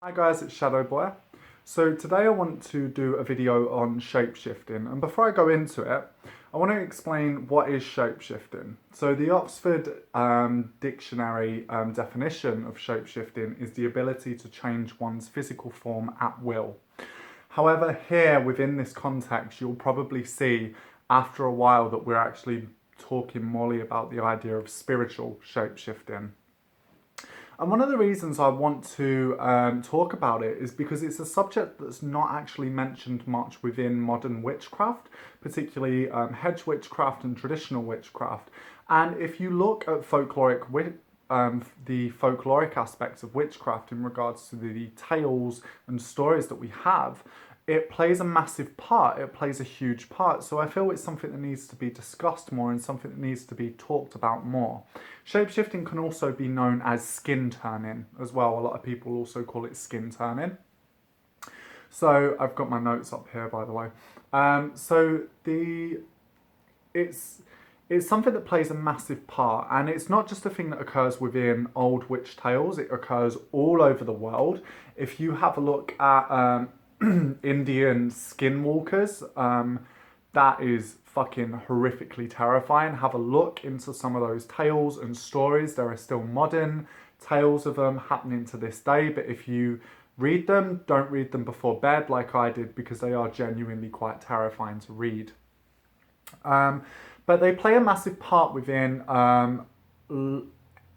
Hi guys, it's Shadow Boy. So today I want to do a video on shapeshifting, and before I go into it, I want to explain what is shapeshifting. So the Oxford Dictionary definition of shapeshifting is the ability to change one's physical form at will. However, here within this context, you'll probably see after a while that we're actually talking more about the idea of spiritual shapeshifting. And one of the reasons I want to talk about it is because it's a subject that's not actually mentioned much within modern witchcraft, particularly hedge witchcraft and traditional witchcraft. And if you look at the folkloric aspects of witchcraft in regards to the tales and stories that we have, it plays a massive part, it plays a huge part. So I feel it's something that needs to be discussed more and something that needs to be talked about more. Shapeshifting can also be known as skin turning as well. A lot of people also call it skin turning. So I've got my notes up here, by the way. It's something that plays a massive part, and it's not just a thing that occurs within old witch tales, it occurs all over the world. If you have a look at Indian skinwalkers, that is fucking horrifically terrifying. Have a look into some of those tales and stories. There are still modern tales of them happening to this day, but if you read them, don't read them before bed like I did, because they are genuinely quite terrifying to read. But they play a massive part within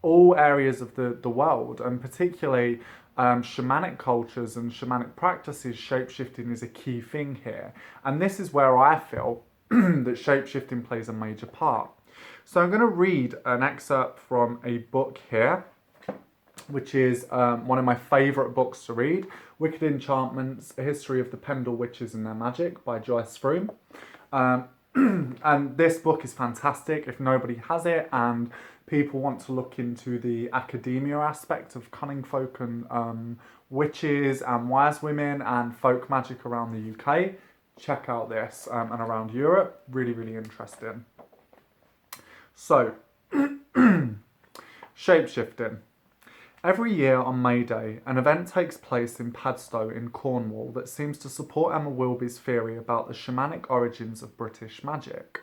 all areas of the world, and particularly shamanic cultures and shamanic practices. Shapeshifting is a key thing here, and this is where I feel that shapeshifting plays a major part. So I'm going to read an excerpt from a book here, which is one of my favourite books to read, Wicked Enchantments, A History of the Pendle Witches and Their Magic by Joyce Froome. And this book is fantastic if nobody has it and people want to look into the academia aspect of cunning folk and witches and wise women and folk magic around the UK. Check out this, and around Europe. Really, really interesting. So, shapeshifting. Every year on May Day, an event takes place in Padstow in Cornwall that seems to support Emma Wilby's theory about the shamanic origins of British magic.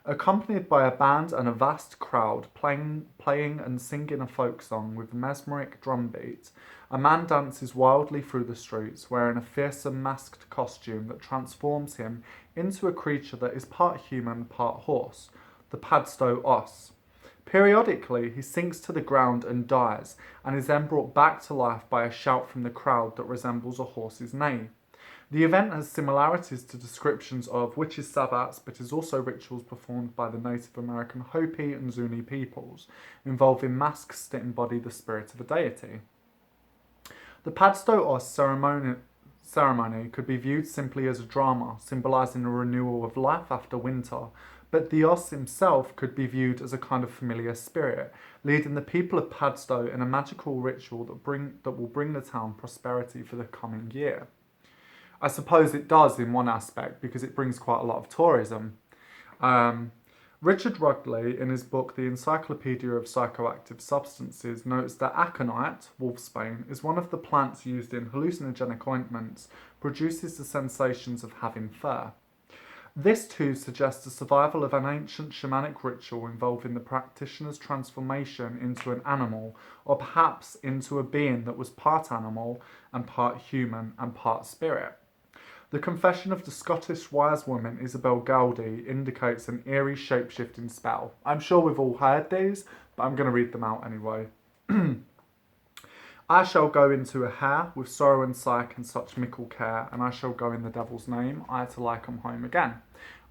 Accompanied by a band and a vast crowd playing and singing a folk song with mesmeric drumbeat, a man dances wildly through the streets wearing a fearsome masked costume that transforms him into a creature that is part human, part horse, the Padstow Oss. Periodically, he sinks to the ground and dies, and is then brought back to life by a shout from the crowd that resembles a horse's neigh. The event has similarities to descriptions of witches' sabbats, but is also rituals performed by the Native American Hopi and Zuni peoples, involving masks that embody the spirit of a deity. The Padstow Oss ceremony could be viewed simply as a drama, symbolising a renewal of life after winter, but the Oss himself could be viewed as a kind of familiar spirit, leading the people of Padstow in a magical ritual that will bring the town prosperity for the coming year. I suppose it does in one aspect, because it brings quite a lot of tourism. Richard Rugley, in his book The Encyclopedia of Psychoactive Substances, notes that aconite, wolfsbane, is one of the plants used in hallucinogenic ointments, produces the sensations of having fur. This too suggests the survival of an ancient shamanic ritual involving the practitioner's transformation into an animal, or perhaps into a being that was part animal and part human and part spirit. The confession of the Scottish wise woman Isabel Gowdy indicates an eerie shape-shifting spell. I'm sure we've all heard these, but I'm going to read them out anyway. I shall go into a hare with sorrow and psyche and such mickle care, and I shall go in the devil's name, I to like come home again.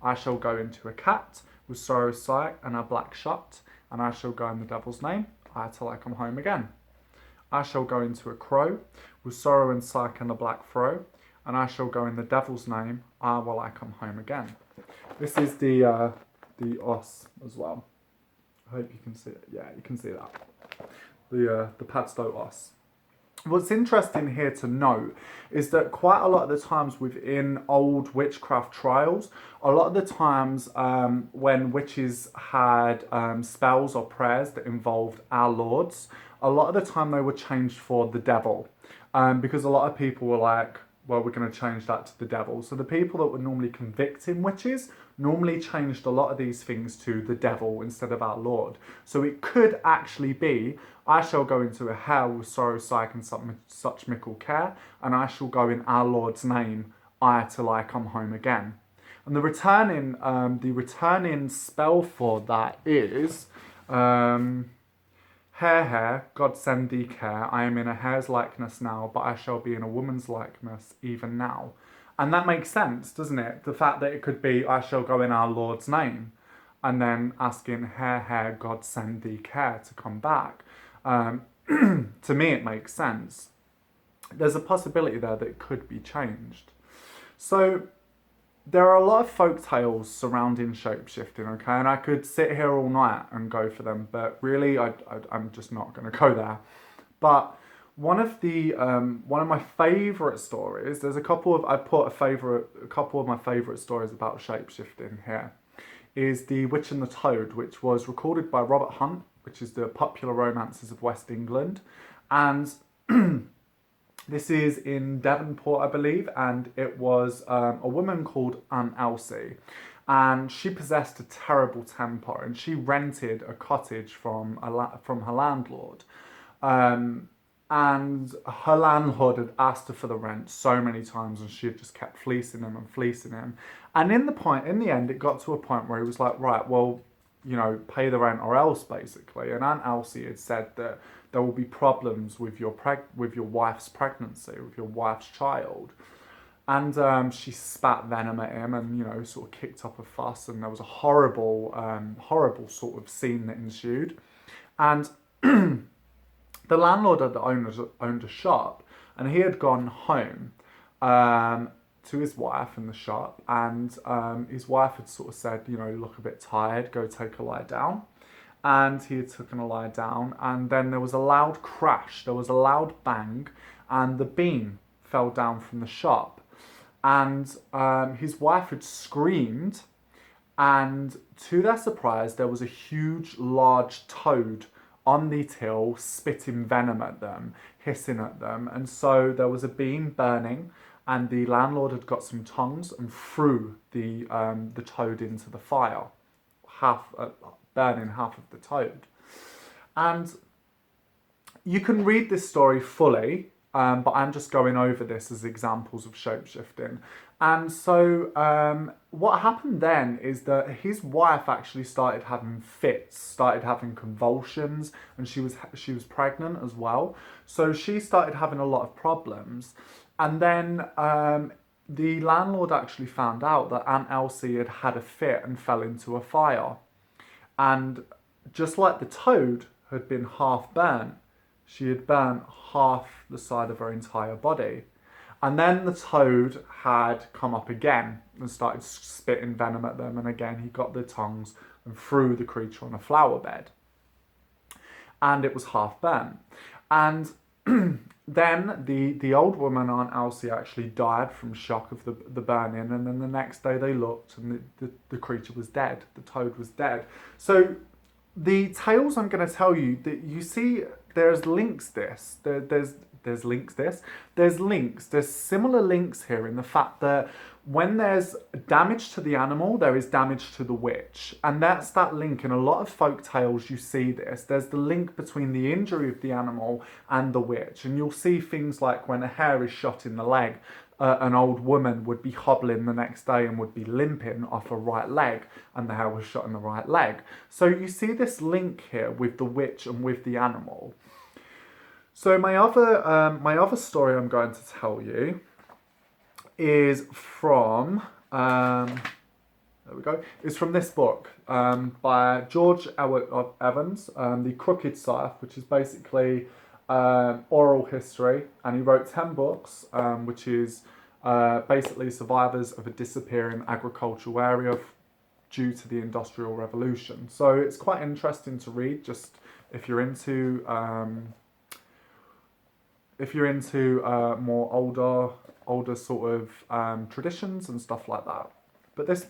I shall go into a cat with sorrow, psyche and a black shut, and I shall go in the devil's name, I to like come home again. I shall go into a crow with sorrow and psyche and a black fro, and I shall go in the devil's name, will I come home again. This is the Oss as well. I hope you can see it. Yeah, you can see that. The Padstow Oss. What's interesting here to note is that quite a lot of the times within old witchcraft trials, a lot of the times when witches had spells or prayers that involved our lords, a lot of the time they were changed for the devil. because a lot of people were like, well, we're going to change that to the devil. So the people that were normally convicting witches normally changed a lot of these things to the devil instead of our Lord. So it could actually be, I shall go into a hell with sorrow, sight, and such mickle care, and I shall go in our Lord's name, I till I come home again. And the returning spell for that is hare, God send thee care. I am in a hare's likeness now, but I shall be in a woman's likeness even now. And that makes sense, doesn't it? The fact that it could be, I shall go in our Lord's name, and then asking hare, God send thee care to come back. To me, it makes sense. There's a possibility there that it could be changed. So there are a lot of folk tales surrounding shapeshifting, okay? And I could sit here all night and go for them, but really I'm just not going to go there. But one of my favourite stories, there's a couple of, I put a couple of my favourite stories about shapeshifting here, is The Witch and the Toad, which was recorded by Robert Hunt, which is the Popular Romances of West England. And this is in Devonport, I believe, and it was a woman called Aunt Elsie. And she possessed a terrible temper, and she rented a cottage from her landlord. And her landlord had asked her for the rent so many times, and she had just kept fleecing him and fleecing him. And in the end, it got to a point where he was like, right, well, you know, pay the rent or else, basically. And Aunt Elsie had said that there will be problems with your wife's pregnancy, with your wife's child. And she spat venom at him and, you know, sort of kicked up a fuss, and there was a horrible sort of scene that ensued. And the landlord had owned a shop, and he had gone home to his wife in the shop, and his wife had sort of said, you know, you look a bit tired, go take a lie down. And he had taken a lie down, and then there was a loud crash, there was a loud bang, and the beam fell down from the shop. And his wife had screamed, and to their surprise, there was a huge, large toad on the till, spitting venom at them, hissing at them. And so there was a beam burning, and the landlord had got some tongs and threw the toad into the fire, burning half of the toad. And you can read this story fully, but I'm just going over this as examples of shapeshifting. And so what happened then is that his wife actually started having fits, started having convulsions, and she was pregnant as well. So she started having a lot of problems. And then the landlord actually found out that Aunt Elsie had had a fit and fell into a fire. And just like the toad had been half burnt, she had burnt half the side of her entire body. And then the toad had come up again and started spitting venom at them. And again, he got the tongs and threw the creature on a flower bed. And it was half burnt. And then the old woman, Aunt Elsie, actually died from shock of the burning. And then the next day they looked, and the creature was dead. The toad was dead. So the tales I'm going to tell you, that you see, there's links there's similar links here in the fact that when there's damage to the animal, there is damage to the witch. And that's that link. In a lot of folk tales, you see this. There's the link between the injury of the animal and the witch. And you'll see things like when a hare is shot in the leg, an old woman would be hobbling the next day and would be limping off her right leg, and the hare was shot in the right leg. So you see this link here with the witch and with the animal. So my other story I'm going to tell you is from is from this book by George Elwood Evans, The Crooked Scythe, which is basically oral history, and he wrote 10 books, which is basically survivors of a disappearing agricultural area due to the Industrial Revolution. So it's quite interesting to read, just if you're into more older sort of traditions and stuff like that. But this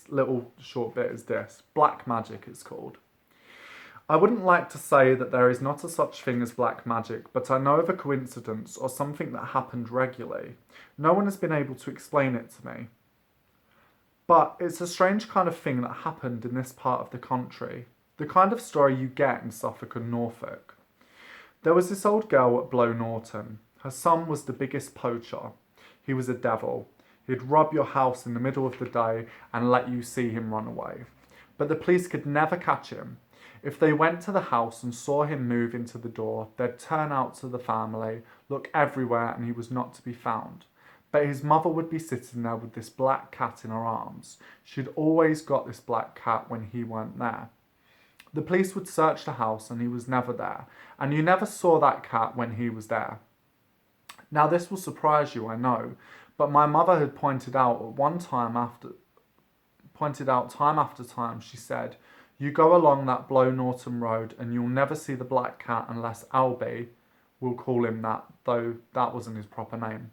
little short bit is this. Black Magic, it's called. I wouldn't like to say that there is not a such thing as black magic, but I know of a coincidence or something that happened regularly. No one has been able to explain it to me. But it's a strange kind of thing that happened in this part of the country. The kind of story you get in Suffolk and Norfolk. There was this old girl at Blow Norton. Her son was the biggest poacher. He was a devil. He'd rob your house in the middle of the day and let you see him run away. But the police could never catch him. If they went to the house and saw him move into the door, they'd turn out to the family, look everywhere, and he was not to be found. But his mother would be sitting there with this black cat in her arms. She'd always got this black cat when he weren't there. The police would search the house and he was never there, and you never saw that cat when he was there. Now this will surprise you, I know, but my mother had pointed out time after time, she said, you go along that Blow Norton Road and you'll never see the black cat unless Albie, we'll call him that, though that wasn't his proper name.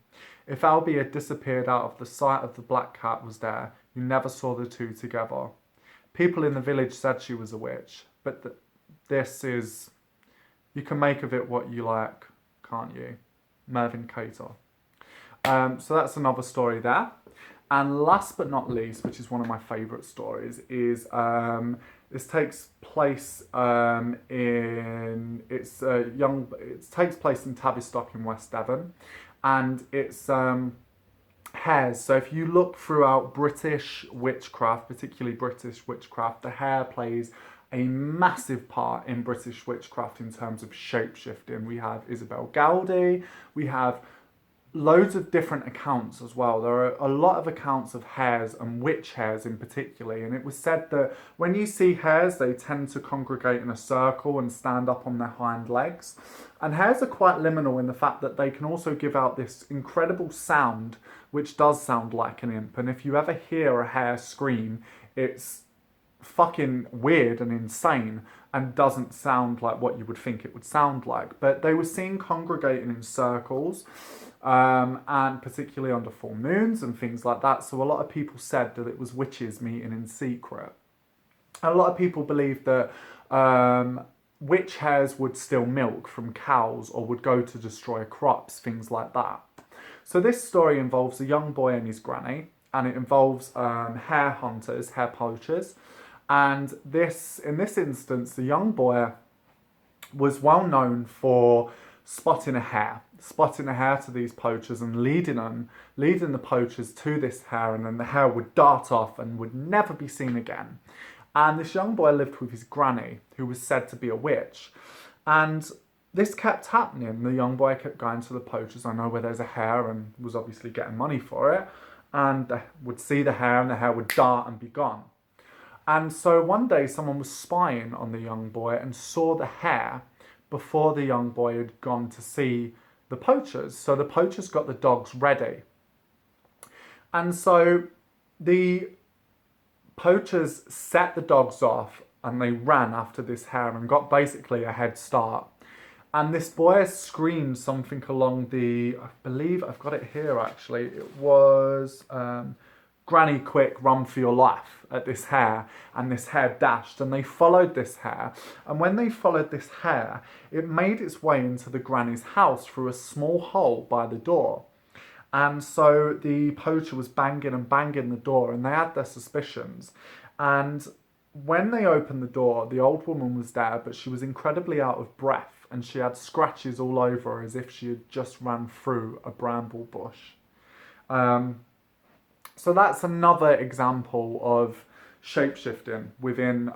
If Albie had disappeared out of the sight of the black cat was there, you never saw the two together. People in the village said she was a witch, but this is, you can make of it what you like, can't you? Mervyn Cater. So that's another story there. And last but not least, which is one of my favourite stories, is this takes place it takes place in Tavistock in West Devon, and it's hares. So if you look throughout British witchcraft, particularly British witchcraft, the hare plays a massive part in British witchcraft in terms of shape-shifting. We have Isabel Gowdy, we have loads of different accounts as well. There are a lot of accounts of hares and witch hares in particular, and it was said that when you see hares, they tend to congregate in a circle and stand up on their hind legs. And hares are quite liminal in the fact that they can also give out this incredible sound, which does sound like an imp. And if you ever hear a hare scream, it's fucking weird and insane and doesn't sound like what you would think it would sound like. But they were seen congregating in circles, and particularly under full moons and things like that. So a lot of people said that it was witches meeting in secret. And a lot of people believed that witch hares would steal milk from cows or would go to destroy crops, things like that. So this story involves a young boy and his granny, and it involves hare hunters, hare poachers. And in this instance, the young boy was well known for spotting a hare to these poachers and leading the poachers to this hare, and then the hare would dart off and would never be seen again. And this young boy lived with his granny, who was said to be a witch. And this kept happening. The young boy kept going to the poachers, I know where there's a hare, and was obviously getting money for it, and they would see the hare and the hare would dart and be gone. And so one day someone was spying on the young boy and saw the hare before the young boy had gone to see the poachers. So the poachers got the dogs ready. And so the poachers set the dogs off and they ran after this hare and got basically a head start. And this boy screamed something along I believe I've got it here actually, it was Granny, quick, run for your life at this hare, and this hare dashed, and they followed this hare. And when they followed this hare, it made its way into the granny's house through a small hole by the door. And so the poacher was banging the door, and they had their suspicions. And when they opened the door, the old woman was there, but she was incredibly out of breath, and she had scratches all over her as if she had just ran through a bramble bush. So that's another example of shape-shifting within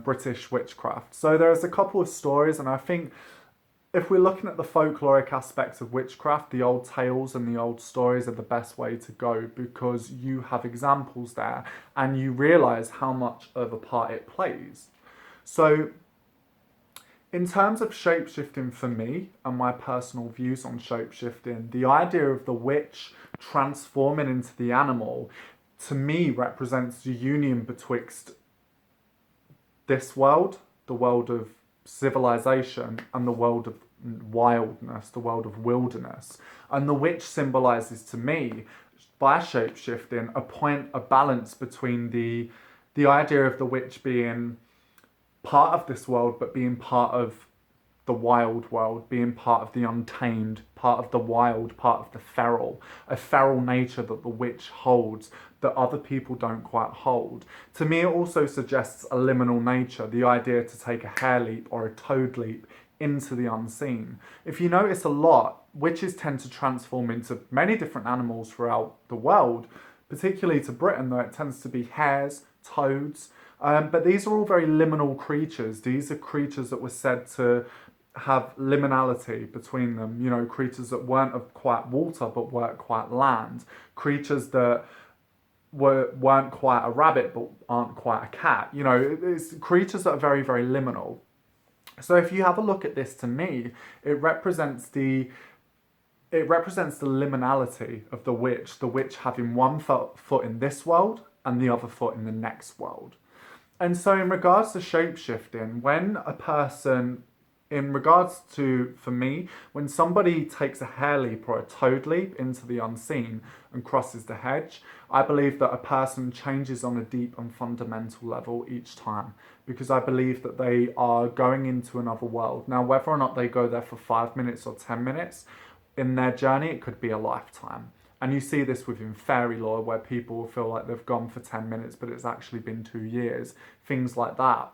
British witchcraft. So there's a couple of stories, and I think if we're looking at the folkloric aspects of witchcraft, the old tales and the old stories are the best way to go, because you have examples there and you realise how much of a part it plays. So in terms of shape-shifting for me and my personal views on shape-shifting, the idea of the witch transforming into the animal, to me, represents the union betwixt this world, the world of civilization, and the world of wildness, the world of wilderness. And the witch symbolises to me, by shape-shifting, a balance between the idea of the witch being part of this world, but being part of the wild world, being part of the untamed, part of the wild, part of the feral, a feral nature that the witch holds that other people don't quite hold. To me, it also suggests a liminal nature, the idea to take a hare leap or a toad leap into the unseen. If you notice a lot, witches tend to transform into many different animals throughout the world, particularly to Britain, though it tends to be hares, toads, but these are all very liminal creatures. These are creatures that were said to have liminality between them, you know, creatures that weren't of quite water but weren't quite land, creatures that weren't quite a rabbit but aren't quite a cat. You know, it's creatures that are very, very liminal. So if you have a look at this, to me, it represents the liminality of the witch having one foot in this world and the other foot in the next world. And so in regards to shapeshifting, when a person, in regards to, for me, when somebody takes a hare leap or a toad leap into the unseen and crosses the hedge, I believe that a person changes on a deep and fundamental level each time, because I believe that they are going into another world. Now, whether or not they go there for 5 minutes or 10 minutes, in their journey, it could be a lifetime. And you see this within fairy lore, where people feel like they've gone for 10 minutes, but it's actually been 2 years, things like that.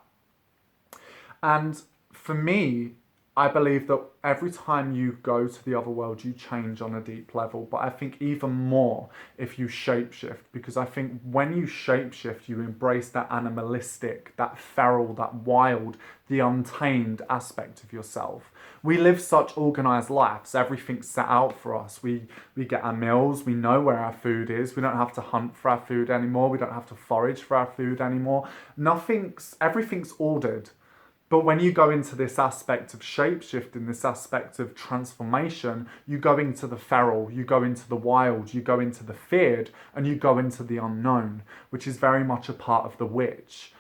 And for me, I believe that every time you go to the other world, you change on a deep level. But I think even more if you shapeshift, because I think when you shapeshift, you embrace that animalistic, that feral, that wild, the untamed aspect of yourself. We live such organised lives. Everything's set out for us. We get our meals. We know where our food is. We don't have to hunt for our food anymore. We don't have to forage for our food anymore. Everything's ordered. But when you go into this aspect of shapeshifting, this aspect of transformation, you go into the feral, you go into the wild, you go into the feared, and you go into the unknown, which is very much a part of the witch.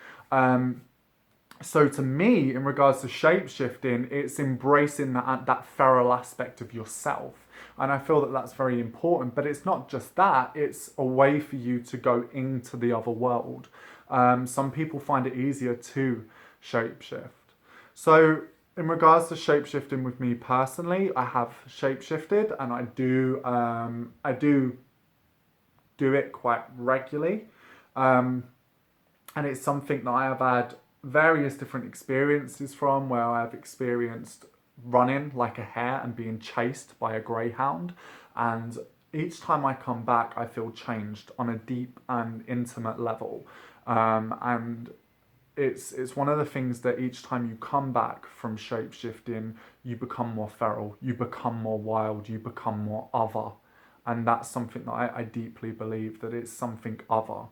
So to me, in regards to shapeshifting, it's embracing that feral aspect of yourself. And I feel that that's very important. But it's not just that, it's a way for you to go into the other world. Some people find it easier to shapeshift. So in regards to shapeshifting with me personally, I have shapeshifted, and I do it quite regularly. And it's something that I have had various different experiences from, where I have experienced running like a hare and being chased by a greyhound. And each time I come back, I feel changed on a deep and intimate level. And it's one of the things that each time you come back from shapeshifting, you become more feral, you become more wild, you become more other. And that's something that I deeply believe, that it's something other.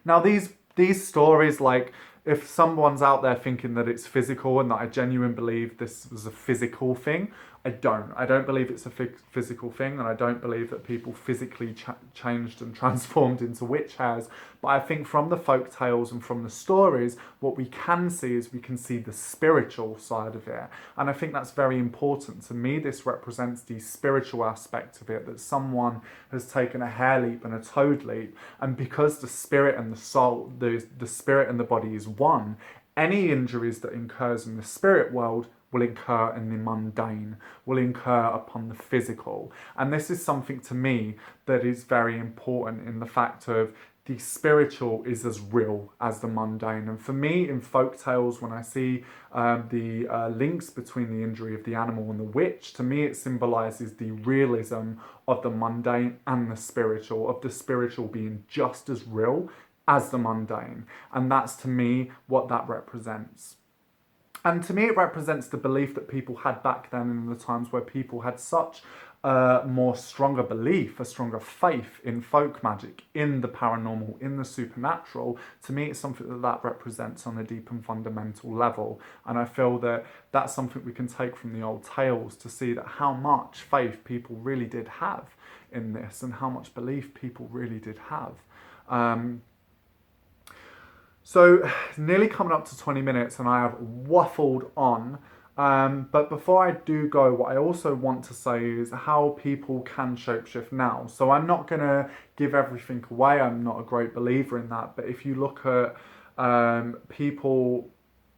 Now these stories, like, if someone's out there thinking that it's physical and that I genuinely believe this was a physical thing, I don't believe it's a physical thing, and I don't believe that people physically changed and transformed into witch hares. But I think from the folk tales and from the stories, what we can see is we can see the spiritual side of it. And I think that's very important. To me, this represents the spiritual aspect of it, that someone has taken a hare leap and a toad leap, and because the spirit and the soul, the spirit and the body is one, any injuries that incurs in the spirit world will incur in the mundane, will incur upon the physical. And this is something to me that is very important, in the fact of the spiritual is as real as the mundane. And for me, in folk tales, when I see the links between the injury of the animal and the witch, to me it symbolises the realism of the mundane and the spiritual, of the spiritual being just as real as the mundane. And that's, to me, what that represents. And to me, it represents the belief that people had back then, in the times where people had such a more stronger belief, a stronger faith in folk magic, in the paranormal, in the supernatural. To me, it's something that represents on a deep and fundamental level. And I feel that that's something we can take from the old tales to see that how much faith people really did have in this, and how much belief people really did have. So nearly coming up to 20 minutes, and I have waffled on. But before I do go, what I also want to say is how people can shapeshift now. So I'm not going to give everything away. I'm not a great believer in that. But if you look at people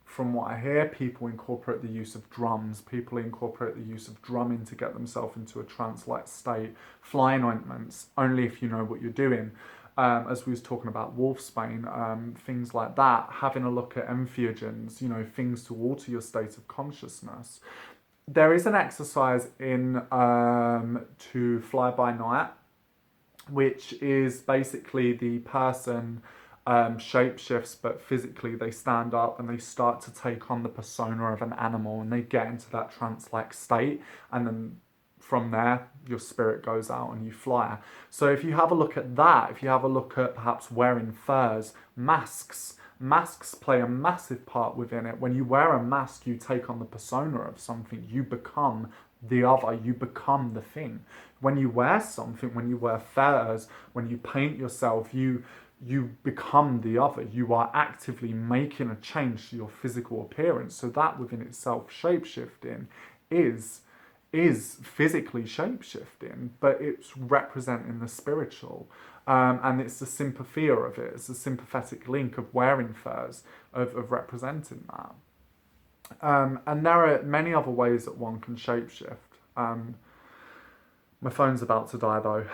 From what I hear, people incorporate the use of drums. People incorporate the use of drumming to get themselves into a trance-like state. Flying ointments, only if you know what you're doing. As we was talking about wolfsbane, things like that. Having a look at entheogens, you know, things to alter your state of consciousness. There is an exercise in to fly by night, which is basically the person shapeshifts, but physically they stand up and they start to take on the persona of an animal, and they get into that trance-like state, and then from there your spirit goes out and you fly. So if you have a look at that, if you have a look at perhaps wearing furs, masks play a massive part within it. When you wear a mask, you take on the persona of something. You become the other, you become the thing. When you wear something, when you wear furs, when you paint yourself, you become the other. You are actively making a change to your physical appearance. So that within itself, shapeshifting is physically shapeshifting, but it's representing the spiritual. And it's the sympathia of it. It's the sympathetic link of wearing furs, of representing that. And there are many other ways that one can shapeshift. My phone's about to die though.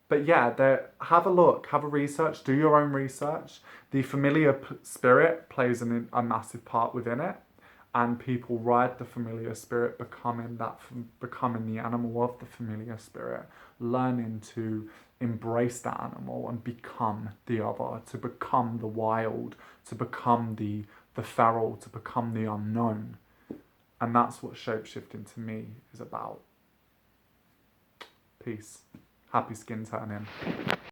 But yeah, have a look, have a research, do your own research. The familiar spirit plays a massive part within it, and people ride the familiar spirit, becoming the animal of the familiar spirit, learning to embrace that animal and become the other, to become the wild, to become the feral, to become the unknown. And that's what shapeshifting to me is about. Peace. Happy skin turning.